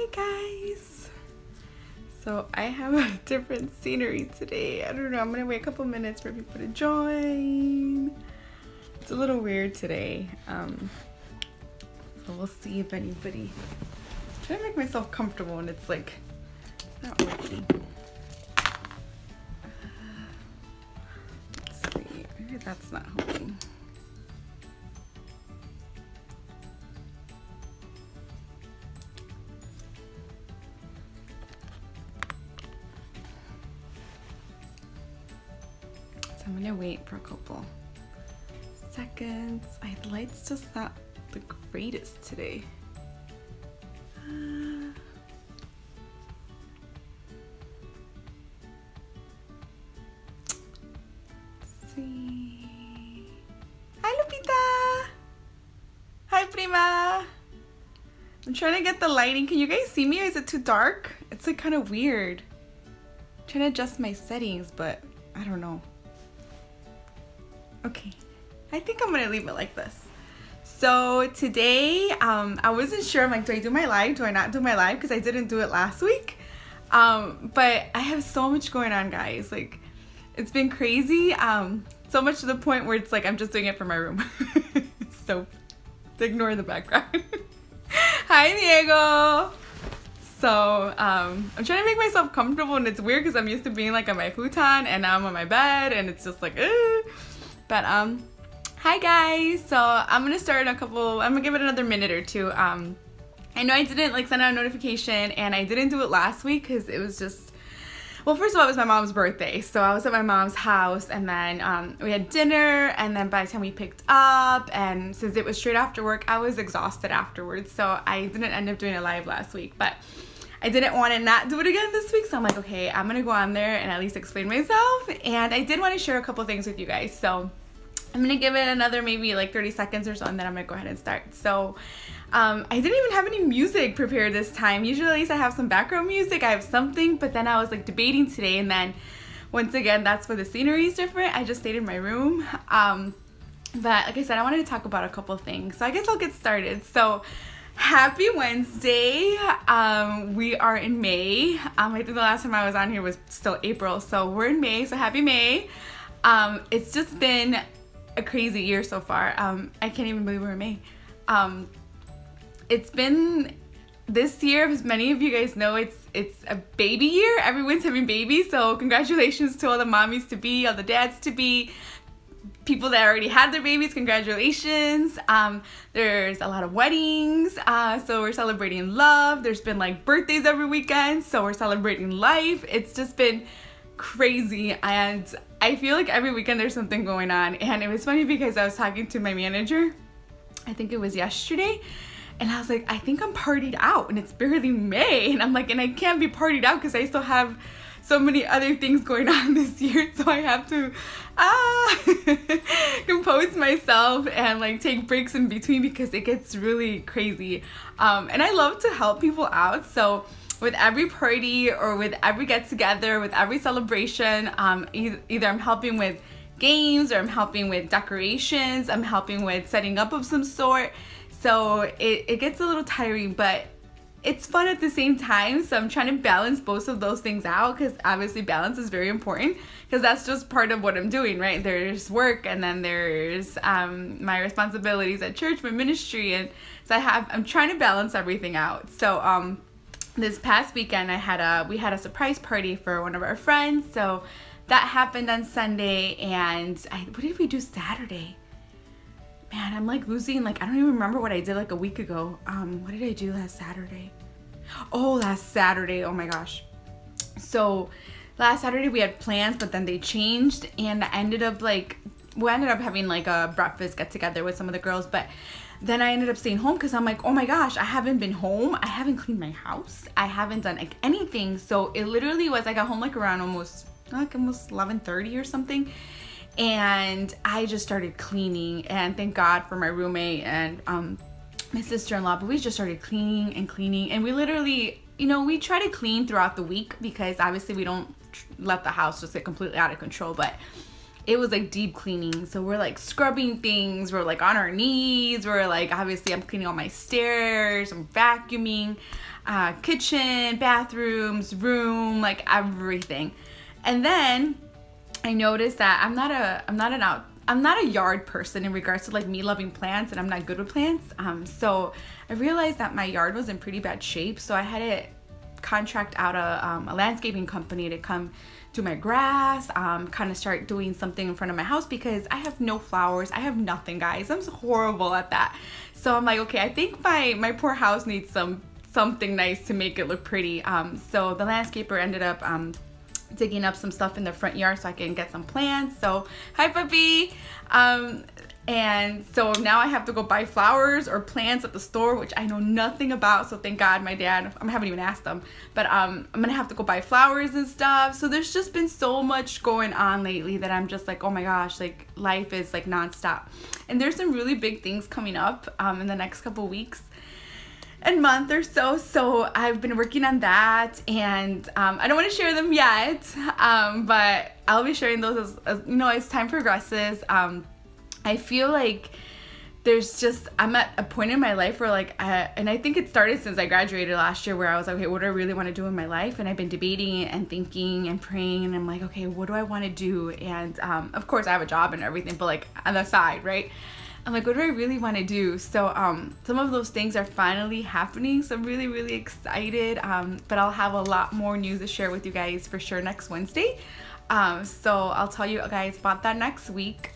Hey guys! So I have a different scenery today. I don't know, I'm gonna wait a couple minutes for people to join. It's a little weird today. So we'll see if anybody... I'm trying to make myself comfortable and it's like not working. Let's see, maybe that's not helping. I'm gonna wait for a couple seconds. My light's just not the greatest today. Let's see. Hi, Lupita. Hi, Prima. I'm trying to get the lighting. Can you guys see me or is it too dark? It's like kind of weird. I'm trying to adjust my settings, but I don't know. Okay, I think I'm gonna leave it like this. So today, I wasn't sure, I'm like, do I do my live? Do I not do my live? Because I didn't do it last week. But I have so much going on, guys. Like, it's been crazy. So much to the point where it's like, I'm just doing it for my room. So, ignore the background. Hi, Diego. So, I'm trying to make myself comfortable and it's weird because I'm used to being like on my futon and now I'm on my bed and it's just like, But hi guys. So I'm gonna start I'm gonna give it another minute or two. I know I didn't like send out a notification and I didn't do it last week because it was just, well, first of all, it was my mom's birthday, so I was at my mom's house and then we had dinner, and then by the time we picked up, and since it was straight after work, I was exhausted afterwards, so I didn't end up doing a live last week. But I didn't want to not do it again this week, so I'm like, okay, I'm gonna go on there and at least explain myself. And I did want to share a couple things with you guys, so I'm gonna give it another maybe like 30 seconds or so, and then I'm gonna go ahead and start. So I didn't even have any music prepared this time. Usually at least I have some background music, I have something, but then I was like debating today, and then once again, that's where the scenery is different. I just stayed in my room. But like I said, I wanted to talk about a couple things, so I guess I'll get started. So happy Wednesday. We are in May. I think the last time I was on here was still April, so we're in May, so happy May. It's just been a crazy year so far. I can't even believe we're in May. It's been, this year, as many of you guys know, it's a baby year. Everyone's having babies, so congratulations to all the mommies to be, all the dads to be, people that already had their babies, congratulations. There's a lot of weddings, so we're celebrating love. There's been like birthdays every weekend, so we're celebrating life. It's just been crazy, and I feel like every weekend there's something going on. And it was funny because I was talking to my manager, I think it was yesterday, and I was like, I think I'm partied out and it's barely May, and I'm like, and I can't be partied out because I still have so many other things going on this year, so I have to compose myself and like take breaks in between because it gets really crazy. And I love to help people out, so with every party or with every get together, with every celebration, either I'm helping with games or I'm helping with decorations, I'm helping with setting up of some sort. So it gets a little tiring, but it's fun at the same time. So I'm trying to balance both of those things out, because obviously balance is very important, because that's just part of what I'm doing, right? There's work, and then there's my responsibilities at church, my ministry, and so I'm trying to balance everything out. So this past weekend we had a surprise party for one of our friends, so that happened on Sunday. And what did we do Saturday? Man, I'm like losing, like I don't even remember what I did like a week ago. What did I do last Saturday? Oh my gosh. So last Saturday we had plans, but then they changed, and I ended up having like a breakfast get together with some of the girls, but then I ended up staying home because I'm like, oh my gosh, I haven't been home. I haven't cleaned my house. I haven't done like anything. So it literally was, I got home like around almost 11:30 or something. And I just started cleaning, and thank God for my roommate and my sister-in-law, but we just started cleaning, and we literally, we try to clean throughout the week because obviously we don't let the house just get completely out of control, but it was like deep cleaning. So we're like scrubbing things, we're like on our knees, we're like, obviously I'm cleaning all my stairs, I'm vacuuming, kitchen, bathrooms, room, like everything. And then I noticed that I'm not a yard person in regards to like me loving plants, and I'm not good with plants. So I realized that my yard was in pretty bad shape, so I had to contract out a landscaping company to come do my grass, kind of start doing something in front of my house, because I have no flowers. I have nothing, guys. I'm horrible at that. So I'm like, okay, I think my poor house needs something nice to make it look pretty. So the landscaper ended up digging up some stuff in the front yard so I can get some plants. So hi, puppy. And so now I have to go buy flowers or plants at the store, which I know nothing about. So thank God my dad, I haven't even asked them, but I'm gonna have to go buy flowers and stuff. So there's just been so much going on lately that I'm just like, oh my gosh, like life is like nonstop. And there's some really big things coming up in the next couple weeks and month or so. So I've been working on that, and I don't want to share them yet, but I'll be sharing those as you know, as time progresses. I feel like I'm at a point in my life where like, and I think it started since I graduated last year, where I was like, okay, what do I really want to do in my life? And I've been debating and thinking and praying, and I'm like, okay, what do I want to do? And of course I have a job and everything, but like on the side, right? I'm like, what do I really want to do? So some of those things are finally happening, so I'm really, really excited. But I'll have a lot more news to share with you guys for sure next Wednesday. So I'll tell you guys about that next week.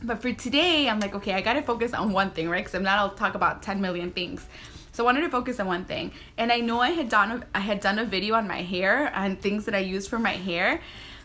But for today, I'm like, okay, I gotta focus on one thing, right? Because I'm not, I'll talk about 10 million things. So I wanted to focus on one thing. And I know I had done a video on my hair and things that I use for my hair.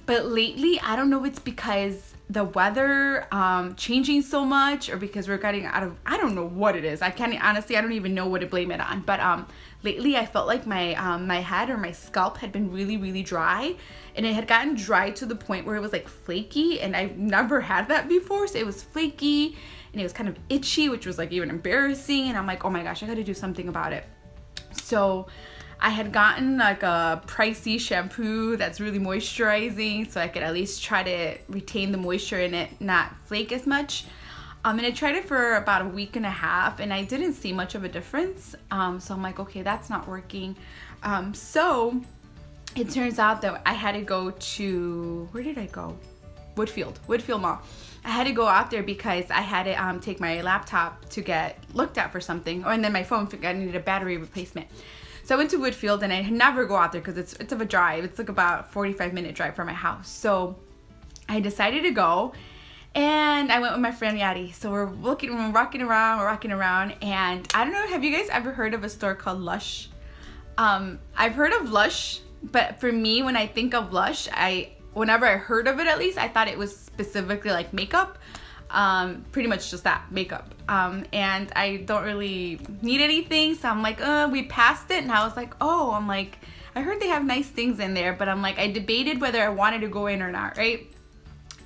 But lately, I don't know if it's because the weather changing so much, or because we're getting out of, I don't know what it is. I don't even know what to blame it on. But lately I felt like my head or my scalp had been really, really dry, and it had gotten dry to the point where it was like flaky, and I've never had that before. So it was flaky and it was kind of itchy, which was like even embarrassing. And I'm like, oh my gosh, I got to do something about it. So I had gotten like a pricey shampoo that's really moisturizing, so I could at least try to retain the moisture in it, not flake as much. And I tried it for about a week and a half, and I didn't see much of a difference. So I'm like, okay, that's not working. So it turns out that I had to go to, where did I go? Woodfield Mall. I had to go out there because I had to take my laptop to get looked at for something, and then my phone, I needed a battery replacement. So I went to Woodfield, and I never go out there because it's of a drive. It's like about a 45-minute drive from my house. So I decided to go, and I went with my friend Yadi. So we're rocking around, and I don't know, have you guys ever heard of a store called Lush? I've heard of Lush, but for me, when I think of Lush, whenever I heard of it, at least, I thought it was specifically like makeup. Pretty much just that, makeup. And I don't really need anything, so I'm like, we passed it, and I was like, I heard they have nice things in there, but I'm like, I debated whether I wanted to go in or not, right?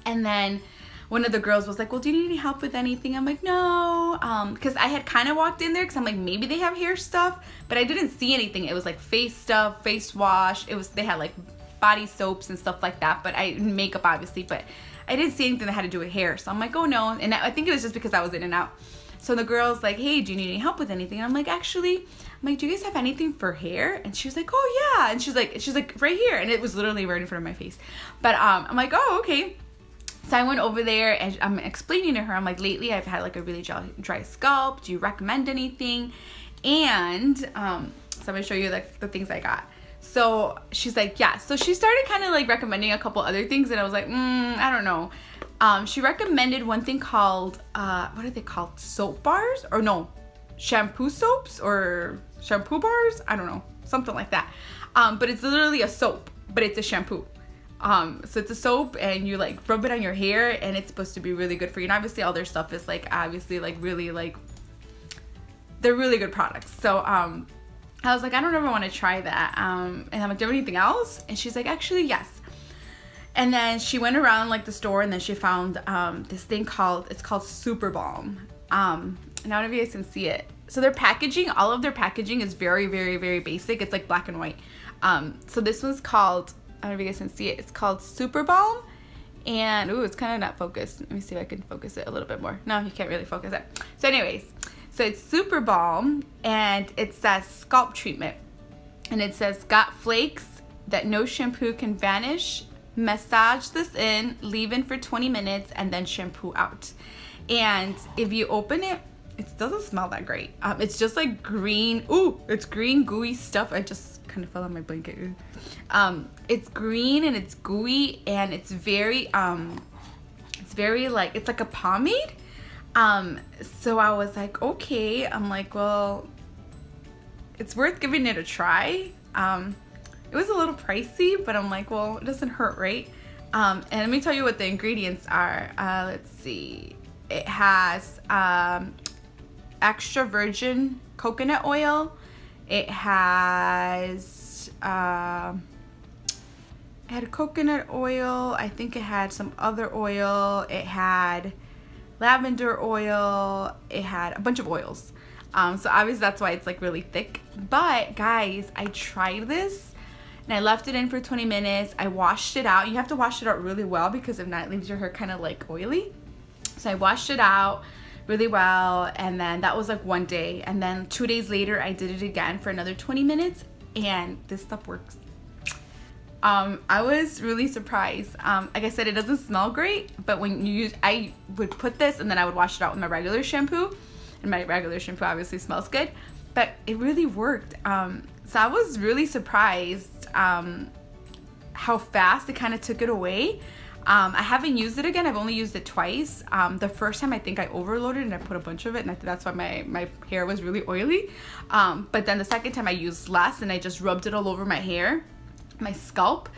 And then one of the girls was like, well, do you need any help with anything? I'm like, no, because I had kind of walked in there because I'm like, maybe they have hair stuff, but I didn't see anything. It was like face stuff, face wash. They had like body soaps and stuff like that, but makeup obviously, but I didn't see anything that had to do with hair. So I'm like, oh no. And I think it was just because I was in and out. So the girl's like, hey, do you need any help with anything? And I'm like, actually, do you guys have anything for hair? And she was like, oh yeah. And she's like right here. And it was literally right in front of my face. But I'm like, oh, okay. So I went over there, and I'm explaining to her, I'm like, lately I've had like a really dry scalp. Do you recommend anything? And so I'm gonna show you like the things I got. So she's like, yeah. So she started kind of like recommending a couple other things, and I was like, I don't know. She recommended one thing called, what are they called? Soap bars? Or no, shampoo soaps or shampoo bars? I don't know. Something like that. But it's literally a soap, but it's a shampoo. So it's a soap, and you like rub it on your hair, and it's supposed to be really good for you. And obviously all their stuff is like, obviously like really like, they're really good products. So, I was like, I don't ever want to try that. And I'm like, do you have anything else? And she's like, actually, yes. And then she went around like the store, and then she found this thing called SUPERBALM. And I don't know if you guys can see it. So their packaging, all of their packaging is very, very, very basic. It's like black and white. So this one's called, I don't know if you guys can see it. It's called SUPERBALM. And ooh, it's kind of not focused. Let me see if I can focus it a little bit more. No, you can't really focus it. So anyways, so it's SUPERBALM, and it says scalp treatment, and it says got flakes that no shampoo can vanish. Massage this in, leave in for 20 minutes, and then shampoo out. And if you open it, it doesn't smell that great. It's just like green. Ooh, it's green gooey stuff. I just kind of fell on my blanket. It's green and it's gooey, and it's very like, it's like a pomade. So I was like, okay. I'm like, well, it's worth giving it a try. It was a little pricey, but I'm like, well, it doesn't hurt, right? And let me tell you what the ingredients are. Let's see. It has extra virgin coconut oil. It has it had coconut oil. I think it had some other oil. It had lavender oil. It had a bunch of oils. So obviously that's why it's like really thick. But guys, I tried this and I left it in for 20 minutes. I washed it out. You have to wash it out really well, because if not, it leaves your hair kind of like oily. So I washed it out really well, and then that was like one day. And then 2 days later, I did it again for another 20 minutes, and this stuff works. I was really surprised. Like I said, it doesn't smell great, but when you use, I would put this and then I would wash it out with my regular shampoo, and my regular shampoo obviously smells good, but it really worked. So I was really surprised how fast it kind of took it away. I haven't used it again. I've only used it twice. The first time I think I overloaded and I put a bunch of it, and I think that's why my hair was really oily. But then the second time I used less, and I just rubbed it all over my hair, my scalp.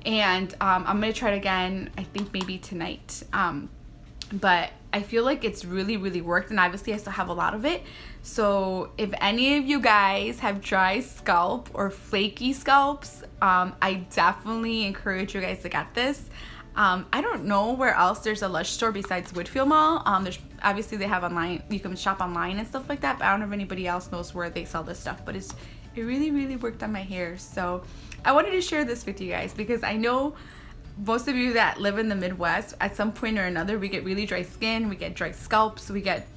And I'm gonna try it again, I think maybe tonight. But I feel like it's really, really worked, and obviously I still have a lot of it. So if any of you guys have dry scalp or flaky scalps, I definitely encourage you guys to get this. I don't know where else there's a Lush store besides Woodfield Mall. There's obviously they have online, you can shop online and stuff like that, but I don't know if anybody else knows where they sell this stuff. But it really, really worked on my hair. So I wanted to share this with you guys, because I know most of you that live in the Midwest, at some point or another, we get really dry skin, we get dry scalps, we get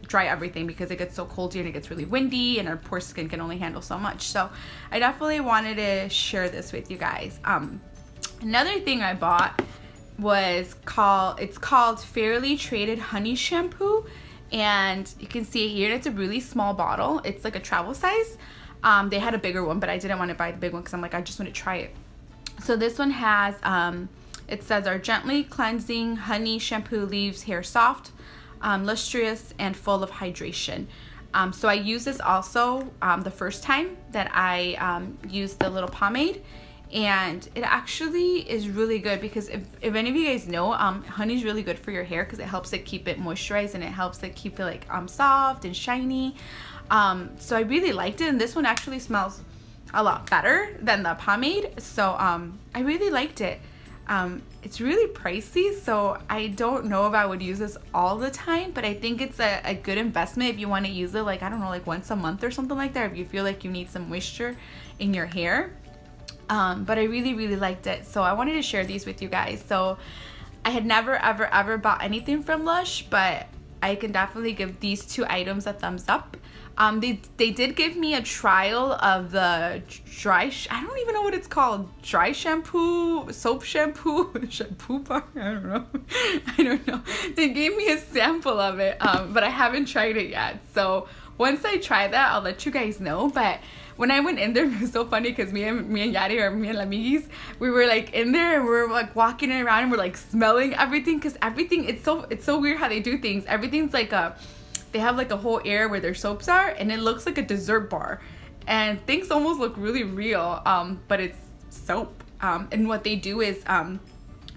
dry everything, because it gets so cold here and it gets really windy, and our poor skin can only handle so much. So I definitely wanted to share this with you guys. Another thing I bought was called Fairly Traded Honey Shampoo, and you can see it here. It's a really small bottle. It's like a travel size. They had a bigger one, but I didn't want to buy the big one because I'm like, I just want to try it. So this one has, it says our gently cleansing honey shampoo leaves hair soft, lustrous, and full of hydration. So I used this also the first time that I used the little pomade, and it actually is really good, because if any of you guys know, honey is really good for your hair because it helps it keep it moisturized, and it helps it keep it like soft and shiny. So I really liked it, and this one actually smells a lot better than the pomade. So I really liked it. It's really pricey, so I don't know if I would use this all the time, but I think it's a good investment if you want to use it, like, I don't know, like once a month or something like that, if you feel like you need some moisture in your hair. But I really, really liked it, so I wanted to share these with you guys. So I had never, ever bought anything from Lush, but I can definitely give these two items a thumbs up. They did give me a trial of the I don't even know what it's called, dry shampoo, soap shampoo, shampoo bar, I don't know. They gave me a sample of it, but I haven't tried it yet. So once I try that, I'll let you guys know. But when I went in there, it was so funny because me and Yadi, or me and Lamigis, we were like in there and we were like walking around and we're like smelling everything, because everything, it's so weird how they do things. Everything's like they have like a whole area where their soaps are, and it looks like a dessert bar, and things almost look really real, but it's soap. And what they do is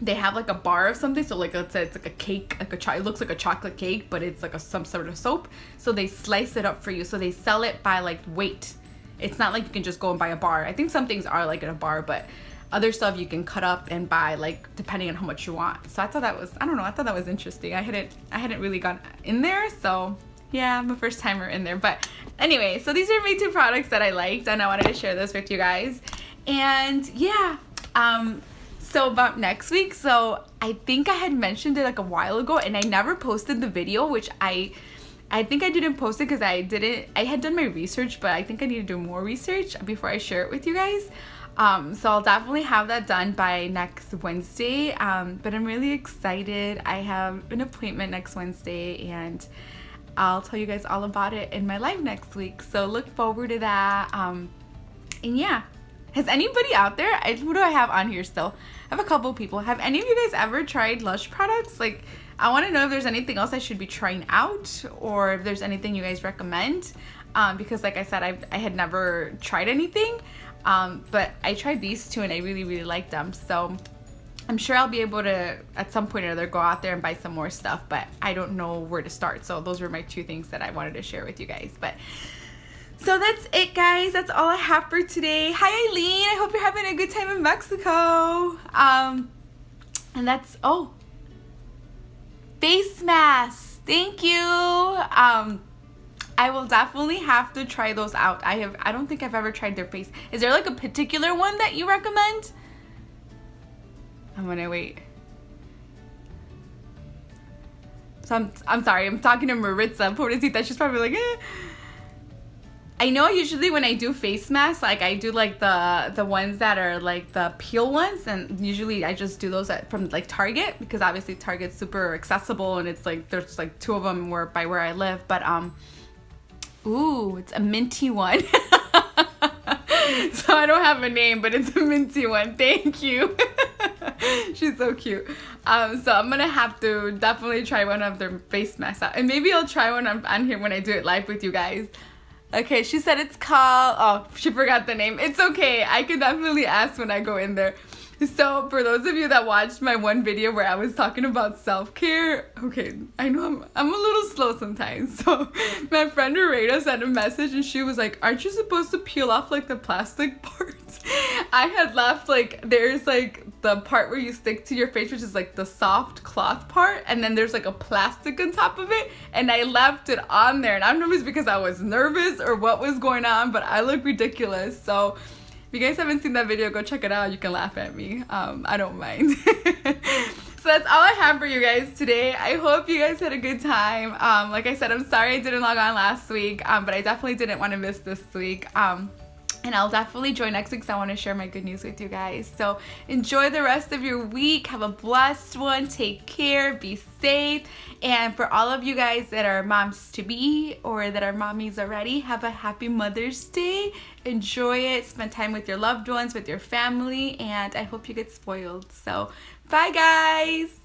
they have like a bar of something, so like let's say it's like a cake, like it looks like a chocolate cake, but it's like some sort of soap, so they slice it up for you. So they sell it by like weight. It's not like you can just go and buy a bar. I think some things are like at a bar, but other stuff you can cut up and buy, like depending on how much you want. So I thought that was, I don't know, I thought that was interesting. I hadn't really gone in there, so yeah, I'm a first timer in there. But anyway, so these are my two products that I liked, and I wanted to share this with you guys. And yeah, So about next week, so I think I had mentioned it like a while ago and I never posted the video, which I think I didn't post it because I had done my research, but I think I need to do more research before I share it with you guys. So I'll definitely have that done by next Wednesday, but I'm really excited. I have an appointment next Wednesday and I'll tell you guys all about it in my live next week, so look forward to that. And yeah, has anybody out there, who do I have on here still? I have a couple people. Have any of you guys ever tried Lush products? Like, I want to know if there's anything else I should be trying out or if there's anything you guys recommend, because like I said, I had never tried anything. But I tried these two and I really, really liked them. So I'm sure I'll be able to, at some point or other, go out there and buy some more stuff, but I don't know where to start. So those were my two things that I wanted to share with you guys. But so that's it, guys. That's all I have for today. Hi, Eileen. I hope you're having a good time in Mexico. And that's, face masks. Thank you. I will definitely have to try those out. I don't think I've ever tried their face. Is there like a particular one that you recommend? I'm gonna wait. So I'm sorry, I'm talking to Maritza Pobrecita. She's probably like, eh. I know usually when I do face masks, like I do like the ones that are like the peel ones, and usually I just do those from like Target, because obviously Target's super accessible and it's like there's like 2 of them by where I live. But ooh, it's a minty one. So I don't have a name, but it's a minty one. Thank you. She's so cute. So I'm gonna have to definitely try one of their face masks out, and maybe I'll try one on here when I do it live with you guys. Okay, she said it's called, oh, she forgot the name. It's okay, I can definitely ask when I go in there. So for those of you that watched my one video where I was talking about self-care, okay, I know I'm a little slow sometimes. So my friend Rita sent a message and she was like, aren't you supposed to peel off like the plastic parts? I had left like, there's like the part where you stick to your face, which is like the soft cloth part, and then there's like a plastic on top of it, and I left it on there. And I don't know if it's because I was nervous or what was going on, but I look ridiculous. So if you guys haven't seen that video, go check it out. You can laugh at me. I don't mind. So that's all I have for you guys today. I hope you guys had a good time. Like I said, I'm sorry I didn't log on last week, but I definitely didn't want to miss this week. And I'll definitely join next week because I want to share my good news with you guys. So enjoy the rest of your week. Have a blessed one. Take care. Be safe. And for all of you guys that are moms to be or that are mommies already, have a happy Mother's Day. Enjoy it. Spend time with your loved ones, with your family. And I hope you get spoiled. So bye, guys.